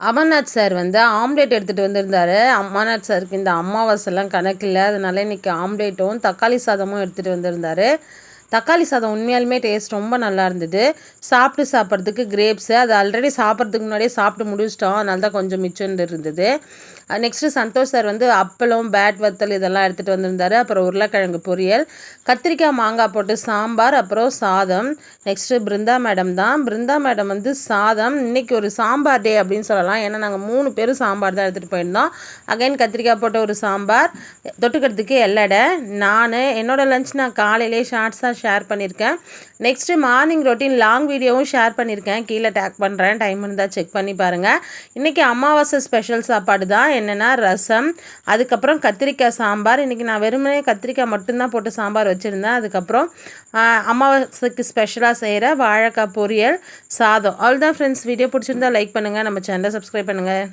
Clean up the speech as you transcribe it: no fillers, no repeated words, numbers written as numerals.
Amarnath sir வந்து omelette எடுத்துகிட்டு வந்திருந்தாரு. அமர்நாத் சாருக்கு இந்த அமாவாசைலாம் கணக்கில்ல. அதனால இன்றைக்கி ஆம்லேட்டும் தக்காளி சாதமும் எடுத்துகிட்டு வந்திருந்தாரு. தக்காளி சாதம் உண்மையாலுமே டேஸ்ட் ரொம்ப நல்லா இருந்தது. சாப்பிட்றதுக்கு கிரேப்ஸு அது ஆல்ரெடி சாப்பிட்றதுக்கு முன்னாடியே சாப்பிட்டு முடிச்சிட்டோம். அதனால தான் கொஞ்சம் மிச்சம் இருந்தது. நெக்ஸ்ட்டு சந்தோஷ் சார் வந்து அப்பளம், பேட் வத்தல் இதெல்லாம் எடுத்துகிட்டு வந்திருந்தாரு. அப்புறம் உருளைக்கிழங்கு பொரியல், கத்திரிக்காய் மாங்காய் போட்டு சாம்பார், அப்புறம் சாதம். நெக்ஸ்ட்டு பிருந்தா மேடம் தான். பிருந்தா மேடம் வந்து சாதம். இன்றைக்கி ஒரு சாம்பார் டே அப்படின்னு சொல்லலாம். ஏன்னா நாங்கள் 3 பேரும் சாம்பார் தான் எடுத்துகிட்டு போயிருந்தோம். அகைன் கத்திரிக்காய் போட்ட ஒரு சாம்பார், தொட்டுக்கிறதுக்கு எல்லடை. என்னோடய லஞ்ச் நான் காலையிலே ஷார்ட்ஸாக ஷேர் பண்ணியிருக்கேன். நெக்ஸ்ட்டு மார்னிங் ரொட்டீன் லாங் வீடியோவும் ஷேர் பண்ணியிருக்கேன். கீழே டேக் பண்ணுறேன், டைம் இருந்தால் செக் பண்ணி பாருங்கள். இன்றைக்கி அமாவாசை ஸ்பெஷல் சாப்பாடு தான். என்னென்னா ரசம், அதுக்கப்புறம் கத்திரிக்காய் சாம்பார். இன்றைக்கி நான் வெறுமனே கத்திரிக்காய் மட்டும்தான் போட்டு சாம்பார் வச்சுருந்தேன். அதுக்கப்புறம் அமாவாசைக்கு ஸ்பெஷலாக செய்கிற வாழைக்காய் பொரியல், சாதம். அவ்வளோதான் ஃப்ரெண்ட்ஸ். வீடியோ பிடிச்சிருந்தா லைக் பண்ணுங்கள், நம்ம சேனலை சப்ஸ்கிரைப் பண்ணுங்கள்.